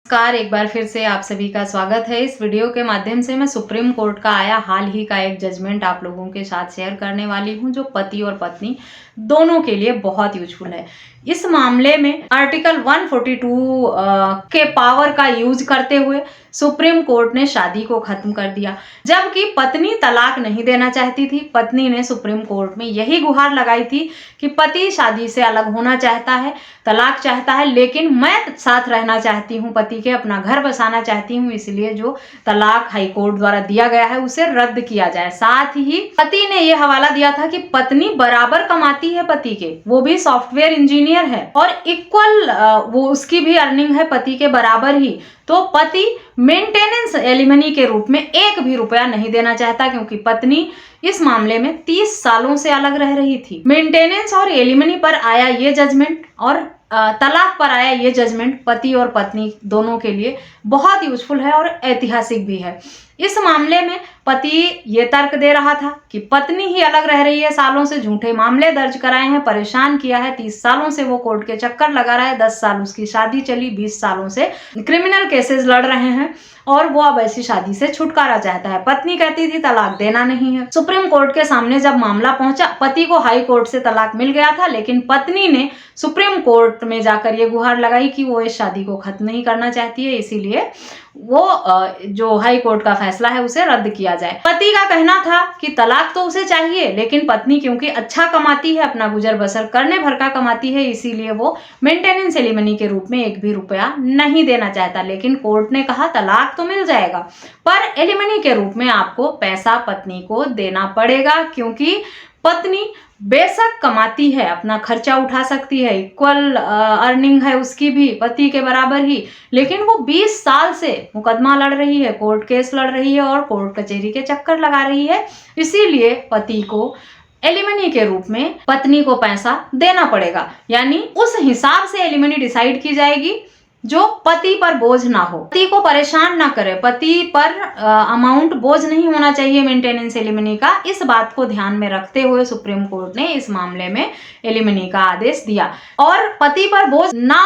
नमस्कार, एक बार फिर से आप सभी का स्वागत है। इस वीडियो के माध्यम से मैं सुप्रीम कोर्ट का आया हाल ही का एक जजमेंट आप लोगों के साथ शेयर करने वाली हूं, जो पति और पत्नी दोनों के लिए बहुत यूजफुल है। इस मामले में आर्टिकल 142 के पावर का यूज करते हुए सुप्रीम कोर्ट ने शादी को खत्म कर दिया, जबकि पत्नी तलाक नहीं देना चाहती थी। पत्नी ने सुप्रीम कोर्ट में यही गुहार लगाई थी कि पति शादी से अलग होना चाहता है, तलाक चाहता है, लेकिन मैं साथ रहना चाहती हूँ, पति के अपना घर बसाना चाहती हूँ, इसलिए जो तलाक हाई कोर्ट द्वारा दिया गया है उसे रद्द किया जाए। साथ ही पति ने यह हवाला दिया था कि पत्नी बराबर कमाती है पति के, वो भी सॉफ्टवेयर इंजीनियर है और इक्वल वो उसकी भी अर्निंग है पति के बराबर ही। तो पति मेंटेनेंस एलिमनी के रूप में एक भी रुपया नहीं देना चाहता, क्योंकि पत्नी इस मामले में 30 सालों से अलग रह रही थी। मेंटेनेंस और एलिमनी पर आया ये जजमेंट और तलाक पर आया ये जजमेंट पति और पत्नी दोनों के लिए बहुत यूजफुल है और ऐतिहासिक भी है। इस मामले में पति ये तर्क दे रहा था कि पत्नी ही अलग रह रही है, सालों से झूठे मामले दर्ज कराए हैं, परेशान किया है, 30 सालों से वो कोर्ट के चक्कर लगा रहा है, 10 साल उसकी शादी चली, 20 सालों से क्रिमिनल केसेस लड़ रहे हैं और वो अब ऐसी शादी से छुटकारा चाहता है। पत्नी कहती थी तलाक देना नहीं है। सुप्रीम कोर्ट के सामने जब मामला पहुंचा, पति को हाई कोर्ट से तलाक मिल गया था, लेकिन पत्नी ने सुप्रीम कोर्ट में जाकर ये गुहार लगाई कि वो इस शादी को खत्म नहीं करना चाहती है, इसीलिए वो जो हाई कोर्ट का फैसला है उसे रद्द किया जाए। पति का कहना था कि तलाक तो उसे चाहिए, लेकिन पत्नी क्योंकि अच्छा कमाती है, अपना गुजर बसर करने भर का कमाती है, इसीलिए वो मेंटेनेंस एलिमनी के रूप में एक भी रुपया नहीं देना चाहता। लेकिन कोर्ट ने कहा तलाक तो मिल जाएगा, पर एलिमनी के रूप में आपको पैसा पत्नी को देना पड़ेगा, क्योंकि पत्नी बेशक कमाती है, अपना खर्चा उठा सकती है, इक्वल अर्निंग है उसकी भी पति के बराबर ही, लेकिन वो 20 साल से मुकदमा लड़ रही है, कोर्ट केस लड़ रही है और कोर्ट कचहरी के चक्कर लगा रही है। इसीलिए पति को एलिमनी के रूप में पत्नी को पैसा देना पड़ेगा, यानी उस हिसाब से एलिमनी डिसाइड की जाएगी जो पति पर बोझ ना हो, पति को परेशान ना करे, पति पर अमाउंट बोझ नहीं होना चाहिए मेंटेनेंस एलिमनी का। इस बात को ध्यान में रखते हुए सुप्रीम कोर्ट ने इस मामले में एलिमनी का आदेश दिया और पति पर बोझ ना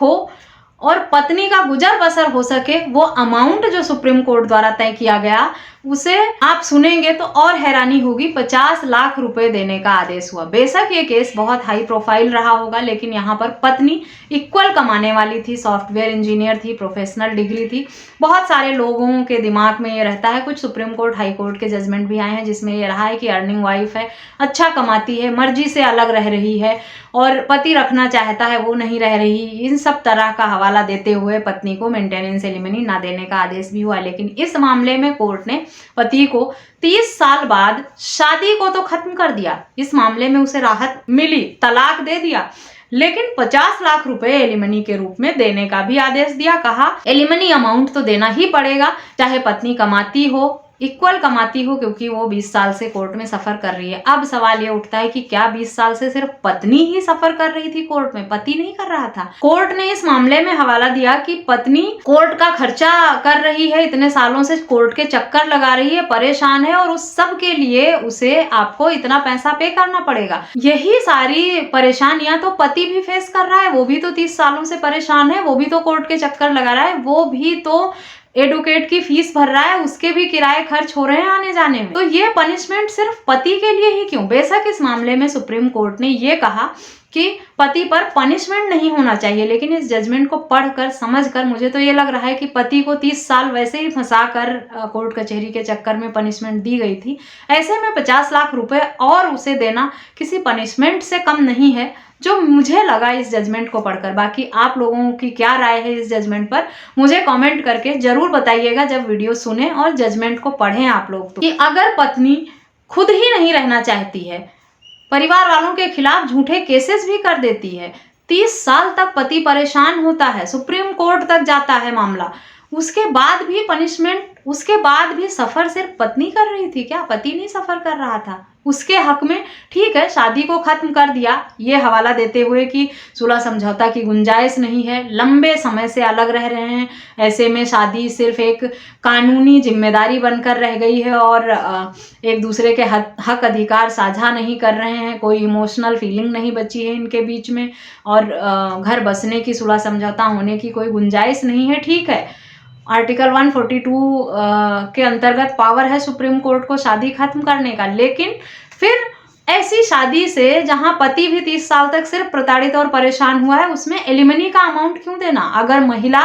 हो और पत्नी का गुजर बसर हो सके, वो अमाउंट जो सुप्रीम कोर्ट द्वारा तय किया गया उसे आप सुनेंगे तो और हैरानी होगी। 50 लाख रुपए देने का आदेश हुआ। बेशक ये केस बहुत हाई प्रोफाइल रहा होगा, लेकिन यहाँ पर पत्नी इक्वल कमाने वाली थी, सॉफ्टवेयर इंजीनियर थी, प्रोफेशनल डिग्री थी। बहुत सारे लोगों के दिमाग में ये रहता है, कुछ सुप्रीम कोर्ट हाई कोर्ट के जजमेंट भी आए हैं जिसमें ये रहा है कि अर्निंग वाइफ है, अच्छा कमाती है, मर्जी से अलग रह रही है और पति रखना चाहता है वो नहीं रह रही। इन सब तरह का हवाला देते हुए पत्नी को मेंटेनेंस एलिमनी ना देने का आदेश भी हुआ। लेकिन इस मामले में कोर्ट ने पति को 30 साल बाद शादी को तो खत्म कर दिया, इस मामले में उसे राहत मिली, तलाक दे दिया, लेकिन 50 लाख रुपए एलिमनी के रूप में देने का भी आदेश दिया। कहा एलिमनी अमाउंट तो देना ही पड़ेगा, चाहे पत्नी कमाती हो, इक्वल कमाती हो, क्योंकि वो 20 साल से कोर्ट में सफर कर रही है। अब सवाल ये उठता है कि क्या 20 साल से सिर्फ पत्नी ही सफर कर रही थी कोर्ट में, पति नहीं कर रहा था? कोर्ट ने इस मामले में हवाला दिया कि पत्नी कोर्ट का खर्चा कर रही है, इतने सालों से कोर्ट के चक्कर लगा रही है, परेशान है और उस सब के लिए उसे आपको इतना पैसा पे करना पड़ेगा। यही सारी परेशानियां तो पति भी फेस कर रहा है, वो भी तो 30 सालों से परेशान है, वो भी तो कोर्ट के चक्कर लगा रहा है, वो भी तो एडवोकेट की फीस भर रहा है, उसके भी किराए खर्च हो रहे हैं आने जाने में। तो ये पनिशमेंट सिर्फ पति के लिए ही क्यों? बेशक इस मामले में सुप्रीम कोर्ट ने ये कहा कि पति पर पनिशमेंट नहीं होना चाहिए, लेकिन इस जजमेंट को पढ़कर समझकर मुझे तो ये लग रहा है कि पति को 30 साल वैसे ही फंसा कर कोर्ट कचहरी के चक्कर में पनिशमेंट दी गई थी, ऐसे में 50 लाख रुपए और उसे देना किसी पनिशमेंट से कम नहीं है, जो मुझे लगा इस जजमेंट को पढ़कर। बाकी आप लोगों की क्या राय है इस जजमेंट पर, मुझे कमेंट करके जरूर बताइएगा जब वीडियो सुने और जजमेंट को पढ़ें आप लोग। तो कि अगर पत्नी खुद ही नहीं रहना चाहती है, परिवार वालों के खिलाफ झूठे केसेस भी कर देती है, 30 साल तक पति परेशान होता है, सुप्रीम कोर्ट तक जाता है मामला, उसके बाद भी पनिशमेंट उसके बाद भी सफर सिर्फ पत्नी कर रही थी क्या? पति नहीं सफर कर रहा था? उसके हक में ठीक है, शादी को खत्म कर दिया, ये हवाला देते हुए कि सुलह समझौता की गुंजाइश नहीं है, लंबे समय से अलग रह रहे हैं, ऐसे में शादी सिर्फ एक कानूनी जिम्मेदारी बनकर रह गई है और एक दूसरे के हक अधिकार साझा नहीं कर रहे हैं, कोई इमोशनल फीलिंग नहीं बची है इनके बीच में और घर बसने की, सुलह समझौता होने की कोई गुंजाइश नहीं है। ठीक है, आर्टिकल 142 के अंतर्गत पावर है सुप्रीम कोर्ट को शादी खत्म करने का, लेकिन फिर ऐसी शादी से जहां पति भी 30 साल तक सिर्फ प्रताड़ित और परेशान हुआ है, उसमें एलिमनी का अमाउंट क्यों देना? अगर महिला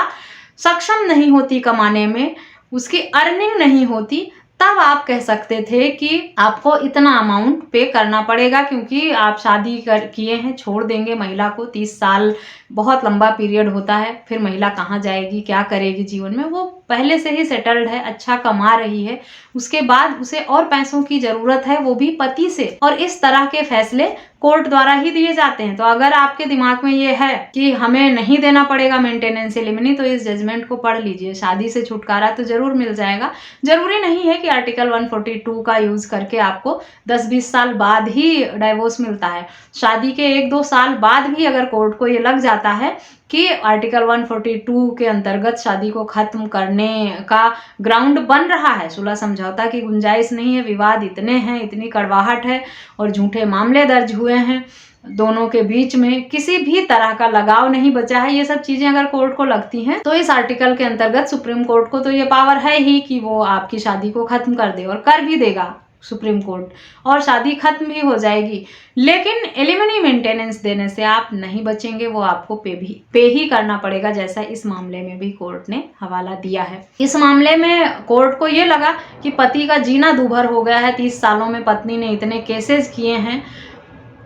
सक्षम नहीं होती कमाने में, उसकी अर्निंग नहीं होती, तब आप कह सकते थे कि आपको इतना अमाउंट पे करना पड़ेगा क्योंकि आप शादी किए हैं, छोड़ देंगे महिला को। 30 साल बहुत लंबा पीरियड होता है, फिर महिला कहाँ जाएगी, क्या करेगी जीवन में? वो पहले से ही सेटल्ड है, अच्छा कमा रही है, उसके बाद उसे और पैसों की जरूरत है, वो भी पति से, और इस तरह के फैसले कोर्ट द्वारा ही दिए जाते हैं। तो अगर आपके दिमाग में ये है कि हमें नहीं देना पड़ेगा मेंटेनेंस एलिमनी, तो इस जजमेंट को पढ़ लीजिए, शादी से छुटकारा तो जरूर मिल जाएगा। जरूरी नहीं है कि आर्टिकल 142 का यूज करके आपको 10-20 साल बाद ही डाइवोर्स मिलता है। शादी के 1-2 साल बाद भी अगर कोर्ट को ये लग जाता है कि आर्टिकल 142 के अंतर्गत शादी को खत्म करने का ग्राउंड बन रहा है, सुलह समझौता की गुंजाइश नहीं है, विवाद इतने हैं, इतनी कड़वाहट है और झूठे मामले दर्ज हुए हैं, दोनों के बीच में किसी भी तरह का लगाव नहीं बचा है, ये सब चीजें अगर कोर्ट को लगती हैं तो इस आर्टिकल के अंतर्गत सुप्रीम कोर्ट को तो ये पावर है ही कि वो आपकी शादी को खत्म कर दे, और कर भी देगा सुप्रीम कोर्ट, और शादी खत्म भी हो जाएगी। लेकिन एलिमनी मेंटेनेंस देने से आप नहीं बचेंगे, वो आपको पे ही करना पड़ेगा, जैसा इस मामले में भी कोर्ट ने हवाला दिया है। इस मामले में कोर्ट को ये लगा कि पति का जीना दूभर हो गया है, 30 सालों में पत्नी ने इतने केसेस किए हैं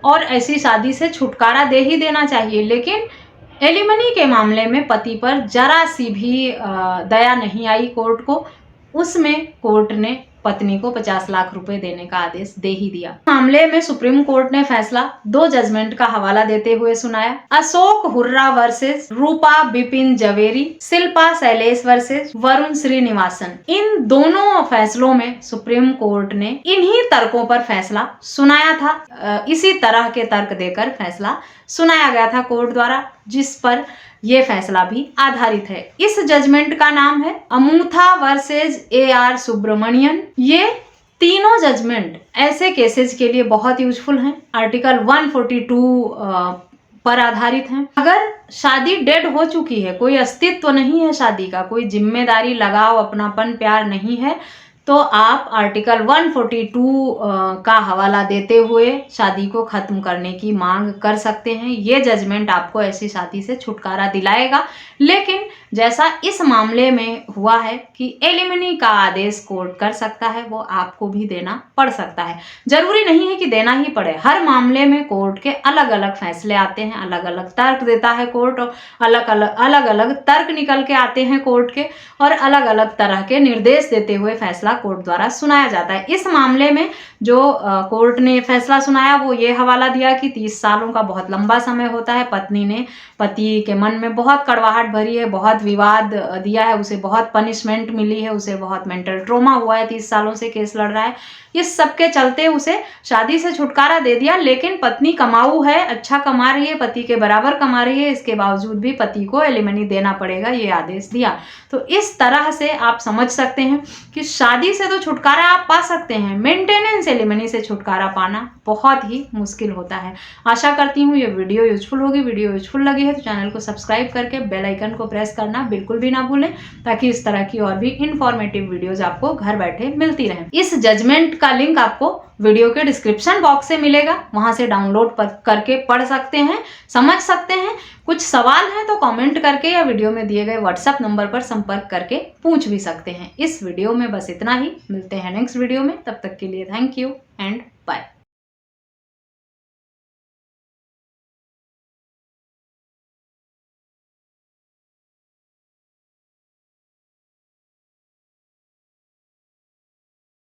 और ऐसी शादी से छुटकारा दे ही देना चाहिए। लेकिन एलिमनी के मामले में पति पर जरा सी भी दया नहीं आई कोर्ट को, उसमें कोर्ट ने पत्नी को 50 लाख रुपए देने का आदेश दे ही दिया। मामले में सुप्रीम कोर्ट ने फैसला 2 जजमेंट का हवाला देते हुए सुनाया। अशोक हुर्रा वर्सेस रूपा बिपिन जवेरी, शिल्पा शैलेश वर्सेस वरुण श्रीनिवासन। इन दोनों फैसलों में सुप्रीम कोर्ट ने इन्हीं तर्कों पर फैसला सुनाया था, इसी तरह के तर्क देकर फैसला सुनाया गया था कोर्ट द्वारा, जिस पर ये फैसला भी आधारित है। इस जजमेंट का नाम है अमूथा वर्सेस AR सुब्रमण्यन। ये तीनों जजमेंट ऐसे केसेस के लिए बहुत यूजफुल हैं, आर्टिकल 142 पर आधारित हैं। अगर शादी डेड हो चुकी है, कोई अस्तित्व नहीं है शादी का, कोई जिम्मेदारी, लगाव, अपनापन, प्यार नहीं है, तो आप आर्टिकल 142 का हवाला देते हुए शादी को खत्म करने की मांग कर सकते हैं। ये जजमेंट आपको ऐसी शादी से छुटकारा दिलाएगा। लेकिन जैसा इस मामले में हुआ है कि एलिमनी का आदेश कोर्ट कर सकता है, वो आपको भी देना पड़ सकता है। जरूरी नहीं है कि देना ही पड़े, हर मामले में कोर्ट के अलग अलग फैसले आते हैं, अलग अलग तर्क देता है कोर्ट, और अलग अलग तर्क निकल के आते हैं कोर्ट के, और अलग अलग तरह के निर्देश देते हुए फैसला कोर्ट द्वारा सुनाया जाता है। इस मामले में जो कोर्ट ने फैसला सुनाया वो ये हवाला दिया कि 30 सालों का बहुत लंबा समय होता है, पत्नी ने पति के मन में बहुत कड़वाहट भरी है, बहुत विवाद दिया है, उसे बहुत पनिशमेंट मिली है, उसे बहुत मेंटल ट्रॉमा हुआ है, 30 सालों से केस लड़ रहा है, इस सब के चलते उसे शादी से छुटकारा दे दिया। लेकिन पत्नी कमाऊ है, अच्छा कमा रही है, पति के बराबर कमा रही है, इसके बावजूद भी पति को एलिमनी देना पड़ेगा, ये आदेश दिया। तो इस तरह से आप समझ सकते हैं कि शादी से तो छुटकारा आप पा सकते हैं, मेंटेनेंस एलिमनी से छुटकारा पाना बहुत ही मुश्किल होता है। आशा करती हूँ ये वीडियो यूजफुल होगी। वीडियो यूजफुल लगी है तो चैनल को सब्सक्राइब करके बेल आइकन को प्रेस करना बिल्कुल भी ना भूलें, ताकि इस तरह की और भी इंफॉर्मेटिव वीडियोज आपको घर बैठे मिलती रहें। इस जजमेंट का लिंक आपको वीडियो के डिस्क्रिप्शन बॉक्स से मिलेगा, वहां से डाउनलोड करके पढ़ सकते हैं, समझ सकते हैं। कुछ सवाल हैं तो कमेंट करके या वीडियो में दिए गए व्हाट्सएप नंबर पर संपर्क करके पूछ भी सकते हैं। इस वीडियो में बस इतना ही, मिलते हैं नेक्स्ट वीडियो में, तब तक के लिए थैंक यू एंड बाय।